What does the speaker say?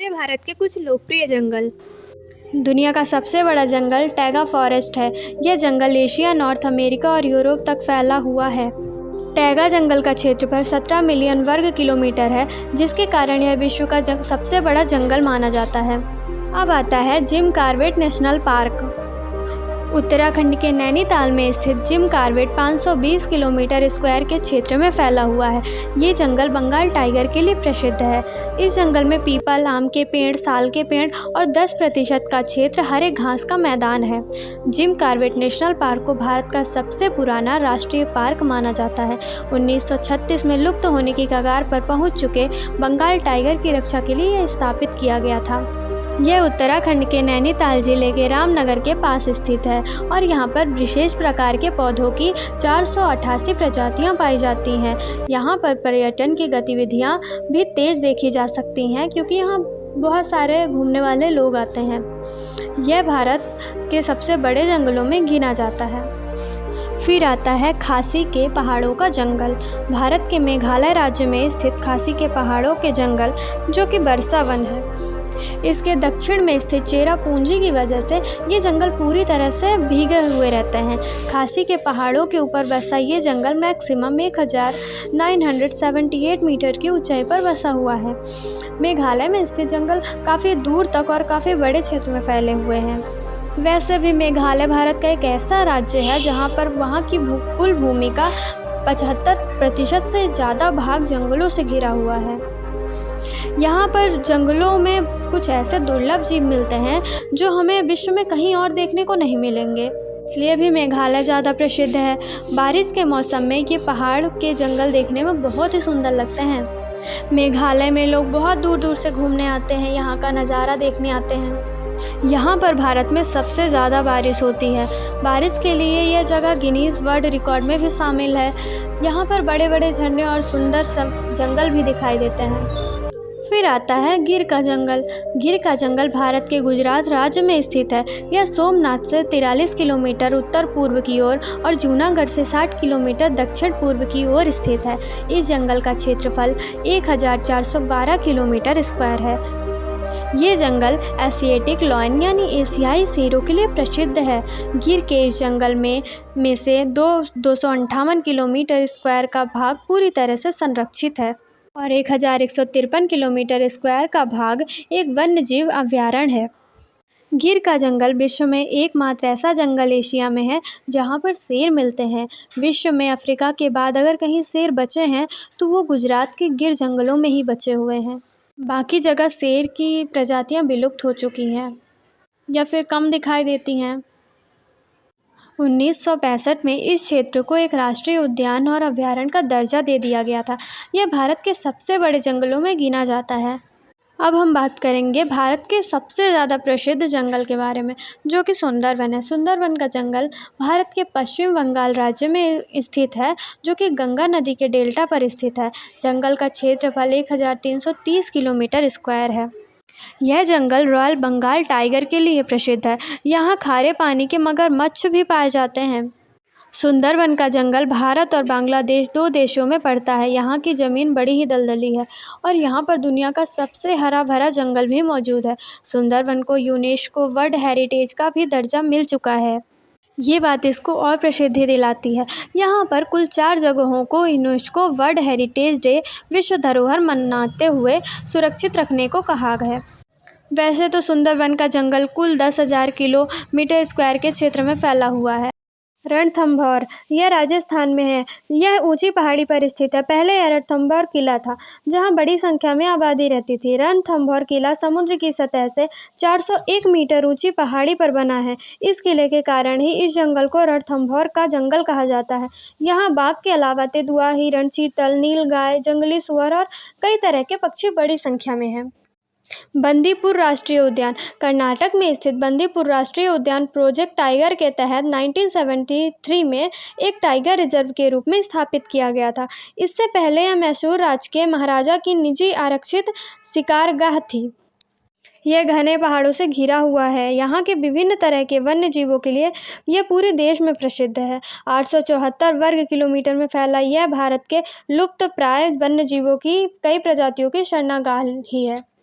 हैं भारत के कुछ लोकप्रिय जंगल। दुनिया का सबसे बड़ा जंगल टैगा फॉरेस्ट है। यह जंगल एशिया, नॉर्थ अमेरिका और यूरोप तक फैला हुआ है। टैगा जंगल का क्षेत्रफल 17 मिलियन वर्ग किलोमीटर है, जिसके कारण यह विश्व का सबसे बड़ा जंगल माना जाता है। अब आता है Jim Corbett national park. Uttarakhand के नैनीताल में स्थित जिम कॉर्बेट 520 किलोमीटर स्क्वायर के क्षेत्र में फैला हुआ है। ये जंगल बंगाल टाइगर के लिए प्रसिद्ध है। इस जंगल में पीपल, आम के पेड़, साल के पेड़ और 10% का क्षेत्र हरे घास का मैदान है। जिम कॉर्बेट नेशनल पार्क को भारत का सबसे पुराना राष्ट्रीय पार्क माना जाता है। 1936 में लुप्त होने की कगार पर पहुंच चुके बंगाल टाइगर की रक्षा के लिए यह स्थापित किया गया था। यह उत्तराखंड के नैनीताल जिले के रामनगर के पास स्थित है और यहाँ पर विशेष प्रकार के पौधों की 488 प्रजातियाँ पाई जाती हैं। यहाँ पर पर्यटन की गतिविधियाँ भी तेज़ देखी जा सकती हैं, क्योंकि यहाँ बहुत सारे घूमने वाले लोग आते हैं। यह भारत के सबसे बड़े जंगलों में गिना जाता है। फिर आता है खासी के पहाड़ों का जंगल। भारत के मेघालय राज्य में स्थित खासी के पहाड़ों के जंगल, जो कि वर्षा वन है, इसके दक्षिण में स्थित चेरापूंजी की वजह से ये जंगल पूरी तरह से भीगे हुए रहते हैं। खासी के पहाड़ों के ऊपर बसा ये जंगल मैक्सिमम 1978 मीटर की ऊंचाई पर बसा हुआ है। मेघालय में स्थित जंगल काफ़ी दूर तक और काफ़ी बड़े क्षेत्र में फैले हुए हैं। वैसे भी मेघालय भारत का एक ऐसा राज्य है जहाँ पर वहाँ की कुल भूमि का 75% से ज़्यादा भाग जंगलों से घिरा हुआ है। यहाँ पर जंगलों में कुछ ऐसे दुर्लभ जीव मिलते हैं जो हमें विश्व में कहीं और देखने को नहीं मिलेंगे, इसलिए भी मेघालय ज़्यादा प्रसिद्ध है। बारिश के मौसम में ये पहाड़ के जंगल देखने में बहुत ही सुंदर लगते हैं। मेघालय में लोग बहुत दूर दूर से घूमने आते हैं, यहाँ का नज़ारा देखने आते हैं। यहाँ पर भारत में सबसे ज़्यादा बारिश होती है। बारिश के लिए यह जगह गिनीज वर्ल्ड रिकॉर्ड में भी शामिल है। यहाँ पर बड़े बड़े झरने और सुंदर जंगल भी दिखाई देते हैं। फिर आता है गिर का जंगल। गिर का जंगल भारत के गुजरात राज्य में स्थित है। यह सोमनाथ से 43 किलोमीटर उत्तर पूर्व की ओर और जूनागढ़ से 60 किलोमीटर दक्षिण पूर्व की ओर स्थित है। इस जंगल का क्षेत्रफल 1412 किलोमीटर स्क्वायर है। ये जंगल एशियाटिक लॉयन यानी एशियाई शेरों के लिए प्रसिद्ध है। गिर के इस जंगल में से 258 किलोमीटर स्क्वायर का भाग पूरी तरह से संरक्षित है और 1153 किलोमीटर स्क्वायर का भाग एक वन्यजीव अभयारण्य है। गिर का जंगल विश्व में एकमात्र ऐसा जंगल एशिया में है जहां पर शेर मिलते हैं। विश्व में अफ्रीका के बाद अगर कहीं शेर बचे हैं तो वो गुजरात के गिर जंगलों में ही बचे हुए हैं। बाकी जगह शेर की प्रजातियां विलुप्त हो चुकी हैं या फिर कम दिखाई देती हैं। 1965 में इस क्षेत्र को एक राष्ट्रीय उद्यान और अभयारण्य का दर्जा दे दिया गया था। यह भारत के सबसे बड़े जंगलों में गिना जाता है। अब हम बात करेंगे भारत के सबसे ज़्यादा प्रसिद्ध जंगल के बारे में, जो कि सुंदरवन है। सुंदरवन का जंगल भारत के पश्चिम बंगाल राज्य में स्थित है, जो कि गंगा नदी के डेल्टा पर स्थित है। जंगल का क्षेत्रफल 1330 किलोमीटर स्क्वायर है। यह जंगल रॉयल बंगाल टाइगर के लिए प्रसिद्ध है। यहाँ खारे पानी के मगरमच्छ भी पाए जाते हैं। सुंदरवन का जंगल भारत और बांग्लादेश 2 देशों में पड़ता है। यहाँ की ज़मीन बड़ी ही दलदली है और यहाँ पर दुनिया का सबसे हरा भरा जंगल भी मौजूद है। सुंदरवन को यूनेस्को वर्ल्ड हेरिटेज का भी दर्जा मिल चुका है। ये बात इसको और प्रसिद्धि दिलाती है। यहाँ पर कुल 4 जगहों को यूनेस्को वर्ल्ड हेरिटेज डे विश्व धरोहर मनाते हुए सुरक्षित रखने को कहा है। वैसे तो सुंदरवन का जंगल कुल 10,000 किलोमीटर स्क्वायर के क्षेत्र में फैला हुआ है। रणथंभौर यह राजस्थान में है। यह ऊंची पहाड़ी पर स्थित है। पहले यह रणथंभौर किला था, जहां बड़ी संख्या में आबादी रहती थी। रणथंभौर किला समुद्र की सतह से 401 मीटर ऊंची पहाड़ी पर बना है। इस किले के कारण ही इस जंगल को रणथंभौर का जंगल कहा जाता है। यहाँ बाघ के अलावा तेंदुआ, हिरण, चीतल, नीलगाय, जंगली सुअर और कई तरह के पक्षी बड़ी संख्या में हैं। बंदीपुर राष्ट्रीय उद्यान कर्नाटक में स्थित बंदीपुर राष्ट्रीय उद्यान प्रोजेक्ट टाइगर के तहत 1973 में एक टाइगर रिजर्व के रूप में स्थापित किया गया था। इससे पहले यह मैसूर राज्य के महाराजा की निजी आरक्षित शिकारगाह थी। यह घने पहाड़ों से घिरा हुआ है। यहाँ के विभिन्न तरह के वन्य जीवों के लिए यह पूरे देश में प्रसिद्ध है। 874 वर्ग किलोमीटर में फैला यह भारत के लुप्त प्राय वन्य जीवों की कई प्रजातियों की शरणागाह ही है।